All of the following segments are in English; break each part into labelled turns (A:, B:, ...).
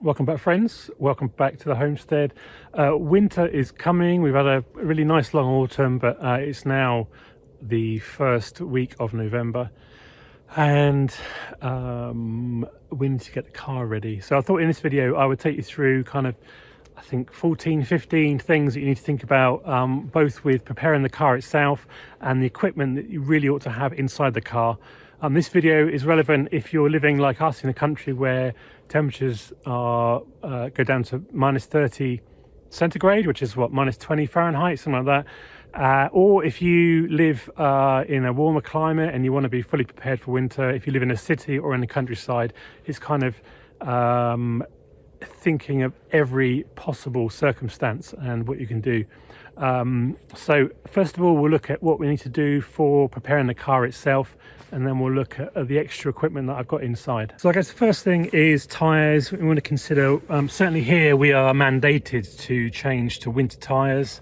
A: Welcome back, friends. Welcome back to the homestead. Winter is coming. We've had a really nice long autumn, but it's now the first week of November, and we need to get the car ready. So I thought in this video I would take you through kind of, I think 15 things that you need to think about, both with preparing the car itself and the equipment that you really ought to have inside the car. This video is relevant if you're living like us in a country where temperatures are go down to -30 centigrade, which is what, -20 Fahrenheit, something like that. Or if you live in a warmer climate and you want to be fully prepared for winter. If you live in a city or in the countryside, it's kind of thinking of every possible circumstance and what you can do. So first of all, we'll look at what we need to do for preparing the car itself, and then we'll look at the extra equipment that I've got inside. So I guess the first thing is tyres. We want to consider, certainly here we are mandated to change to winter tyres.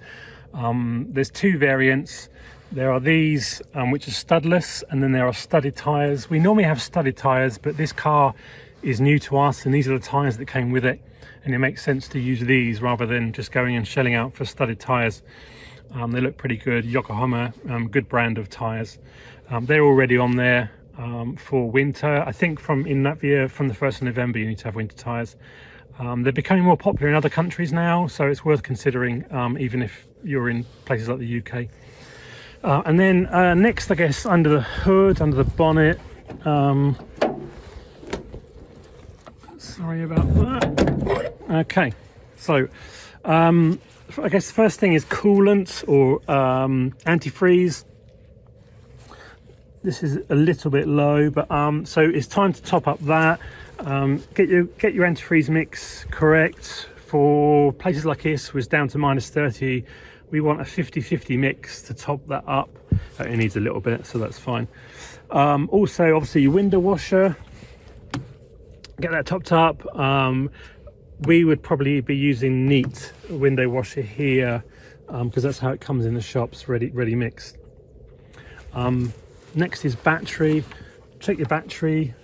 A: There's two variants. There are these which are studless, and then there are studded tyres. We normally have studded tyres, but this car is new to us and these are the tyres that came with it, and it makes sense to use these rather than just going and shelling out for studded tyres. They look pretty good. Yokohama, good brand of tyres. They're already on there for winter. I think in Latvia from the 1st of November you need to have winter tyres. They're becoming more popular in other countries now, so it's worth considering, even if you're in places like the UK. And then next, I guess, under the hood, under the bonnet, sorry about that. Okay, so I guess the first thing is coolant or antifreeze. This is a little bit low, but so it's time to top up that. Get your antifreeze mix correct. For places like this, was down to -30. We want a 50-50 mix to top that up. It needs a little bit, so that's fine. Also, obviously, your window washer. Get that topped up. We would probably be using Neat window washer here, because that's how it comes in the shops, ready mixed. Next is battery. Check your battery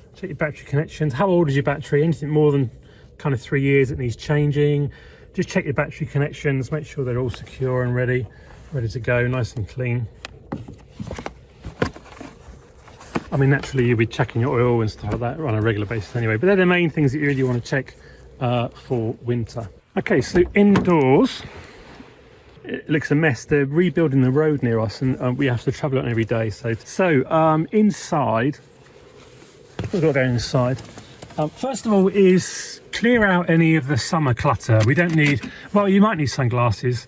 A: connections. How old is your battery? Anything more than kind of 3 years it needs changing. Just check your battery connections, make sure they're all secure and ready to go, nice and clean. I mean, naturally you'll be checking your oil and stuff like that on a regular basis anyway, but they're the main things that you really want to check for winter. Okay, so indoors, it looks a mess. They're rebuilding the road near us, and we have to travel on every day. So inside, we've got to go inside. First of all is clear out any of the summer clutter. We don't need, well, you might need sunglasses,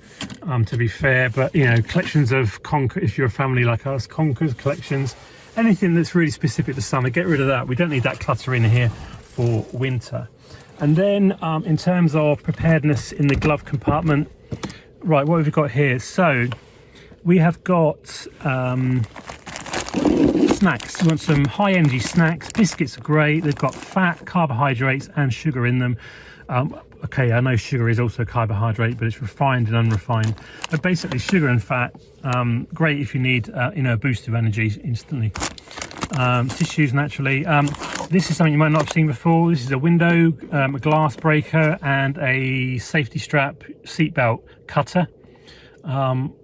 A: to be fair, but you know, collections of if you're a family like us, conkers, collections, anything that's really specific to summer, get rid of that. We don't need that clutter in here for winter. And then in terms of preparedness in the glove compartment, right, what have we got here? So we have got snacks. You want some high energy snacks. Biscuits are great. They've got fat, carbohydrates and sugar in them. Okay, I know sugar is also carbohydrate, but it's refined and unrefined. But basically sugar and fat, great if you need a boost of energy instantly. Tissues, naturally. This is something you might not have seen before. This is a window, a glass breaker and a safety strap seatbelt cutter.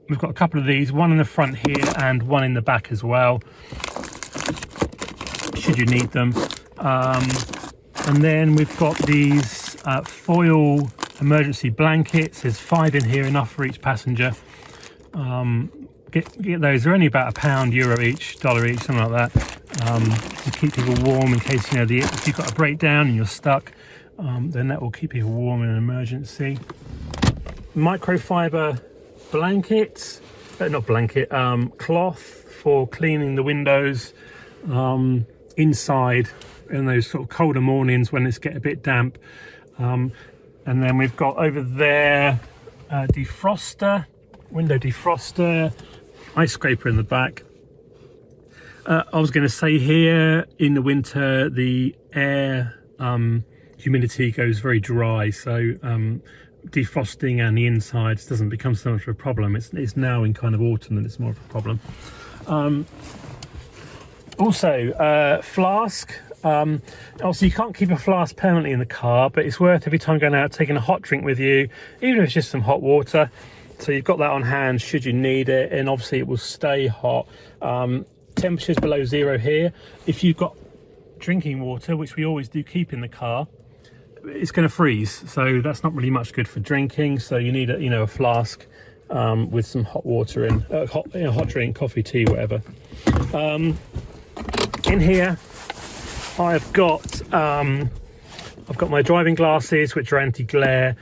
A: We've got a couple of these, one in the front here and one in the back as well, should you need them. And then we've got these foil emergency blankets. There's 5 in here, enough for each passenger. Get those. They're only about £1, euro each, dollar each, something like that, to keep people warm in case, you know, if you've got a breakdown and you're stuck, then that will keep people warm in an emergency. Microfiber blankets, cloth for cleaning the windows inside in those sort of colder mornings when it's getting a bit damp. And then we've got over there defroster, window defroster, ice scraper in the back. I was going to say here in the winter the air humidity goes very dry, so defrosting and the insides doesn't become so much of a problem. It's now in kind of autumn that it's more of a problem. Also flask. Obviously you can't keep a flask permanently in the car, but it's worth every time going out taking a hot drink with you, even if it's just some hot water. So you've got that on hand should you need it, and obviously it will stay hot. Temperatures below 0 here. If you've got drinking water, which we always do keep in the car, it's going to freeze, so that's not really much good for drinking. So you need a flask with some hot water in, hot drink, coffee, tea, whatever. In here I've got my driving glasses, which are anti-glare.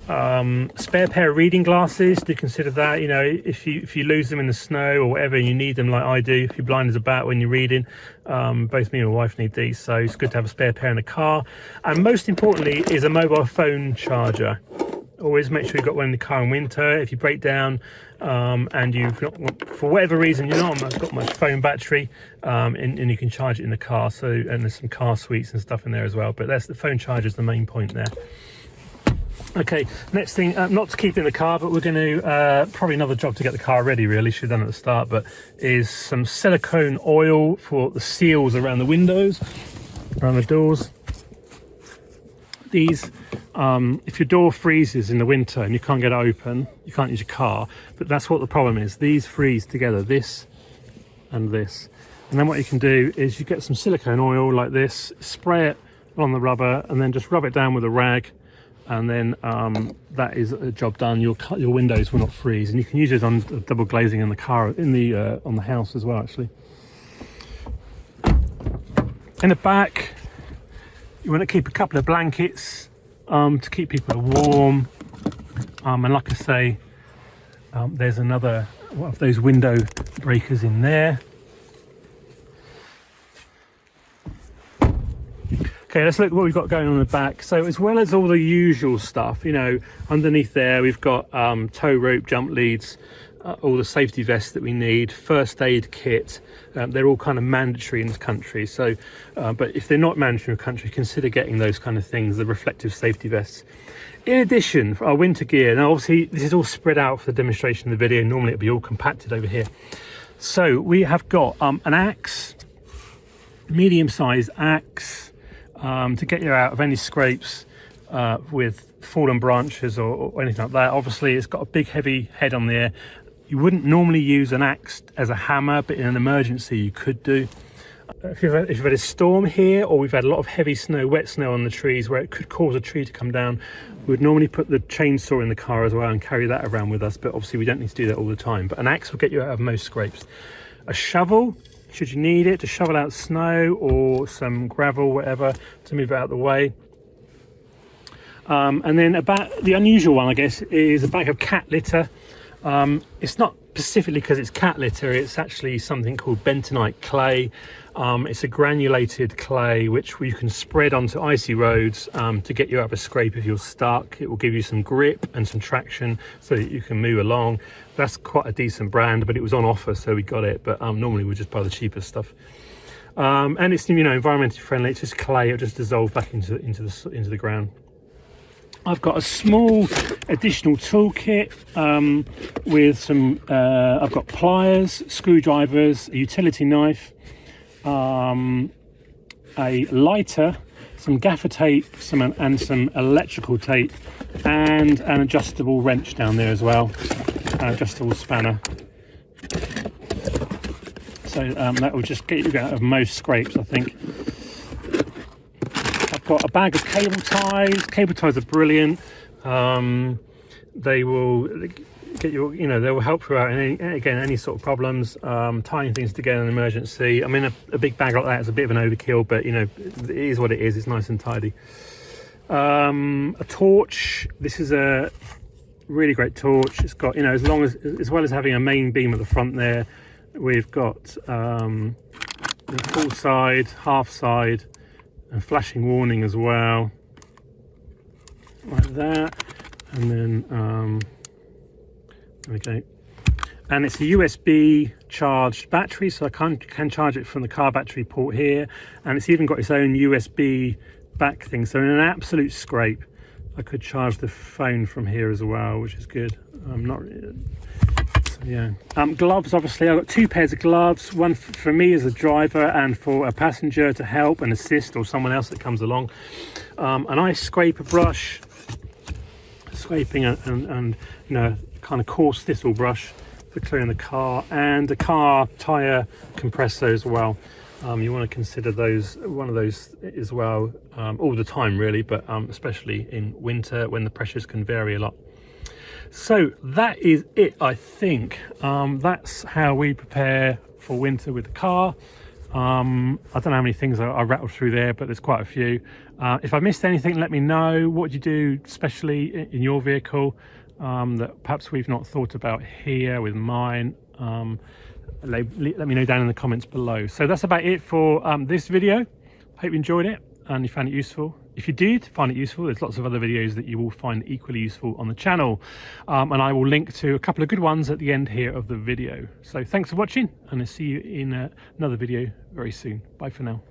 A: Spare pair of reading glasses, do consider that. If you lose them in the snow or whatever, you need them like I do. If you're blind as a bat when you're reading, both me and my wife need these, so it's good to have a spare pair in the car. And most importantly is a mobile phone charger. Always make sure you've got one in the car in winter. If you break down and you've not, for whatever reason, you're not got much phone battery, and you can charge it in the car. So, and there's some car suites and stuff in there as well, but that's the phone charger is the main point there. Okay, next thing, not to keep in the car, but we're going to, probably another job to get the car ready really, should have done at the start, but is some silicone oil for the seals around the windows, around the doors. These, if your door freezes in the winter and you can't get it open, you can't use your car, but that's what the problem is. These freeze together, this and this. And then what you can do is you get some silicone oil like this, spray it on the rubber, and then just rub it down with a rag. And then that is a job done. Your windows will not freeze, and you can use it on double glazing in the car, on the house as well. Actually, in the back, you want to keep a couple of blankets to keep people warm. And like I say, there's another one of those window breakers in there. Okay, let's look at what we've got going on in the back. So as well as all the usual stuff, underneath there we've got tow rope, jump leads, all the safety vests that we need, first aid kit. They're all kind of mandatory in this country. So, but if they're not mandatory in the country, consider getting those kind of things, the reflective safety vests. In addition, for our winter gear, now obviously this is all spread out for the demonstration of the video. Normally it'll be all compacted over here. So we have got an axe, medium-sized axe, to get you out of any scrapes with fallen branches or anything like that. Obviously it's got a big heavy head on there. You wouldn't normally use an axe as a hammer, but in an emergency you could do. If you've had a storm here, or we've had a lot of heavy snow, wet snow on the trees where it could cause a tree to come down, we would normally put the chainsaw in the car as well and carry that around with us, but obviously we don't need to do that all the time. But an axe will get you out of most scrapes. A shovel, should you need it to shovel out snow or some gravel, whatever, to move it out of the way. And then about the unusual one, I guess, is a bag of cat litter. It's not specifically because it's cat litter, it's actually something called bentonite clay. It's a granulated clay which you can spread onto icy roads to get you out of a scrape if you're stuck. It will give you some grip and some traction so that you can move along. That's quite a decent brand, but it was on offer, so we got it. But normally we just buy the cheapest stuff. And it's environmentally friendly. It's just clay. It'll just dissolve back into the ground. I've got a small additional toolkit with some. I've got pliers, screwdrivers, a utility knife, a lighter, some gaffer tape, and some electrical tape, and an adjustable wrench down there as well, an adjustable spanner. So that will just get you out of most scrapes, I think. I've got a bag of cable ties. Cable ties are brilliant. They will get you, they will help you out in any sort of problems, tying things together in an emergency. I mean, a big bag like that is a bit of an overkill, but it is what it is. It's nice and tidy. A torch. This is a really great torch. It's got, as well as having a main beam at the front there, we've got the full side, half side, and flashing warning as well, like that. And then there we go. And it's a USB charged battery, so I can charge it from the car battery port here, and it's even got its own USB back thing, so in an absolute scrape I could charge the phone from here as well, which is good. I'm not really, so Yeah. Gloves, obviously I've got 2 pairs of gloves, one for me as a driver and for a passenger to help and assist, or someone else that comes along. An ice scraper brush, scraping and you know, kind of coarse thistle brush for clearing the car, and a car tire compressor as well. You want to consider one of those as well, all the time really, but especially in winter when the pressures can vary a lot. So that is it, I think. That's how we prepare for winter with the car. I don't know how many things I rattled through there, but there's quite a few. If I missed anything, let me know. What do you do, especially in your vehicle, that perhaps we've not thought about here with mine? Let me know down in the comments below. So that's about it for this video. Hope you enjoyed it and you found it useful. If you did find it useful, there's lots of other videos that you will find equally useful on the channel, and I will link to a couple of good ones at the end here of the video. So thanks for watching, and I'll see you in another video very soon. Bye for now.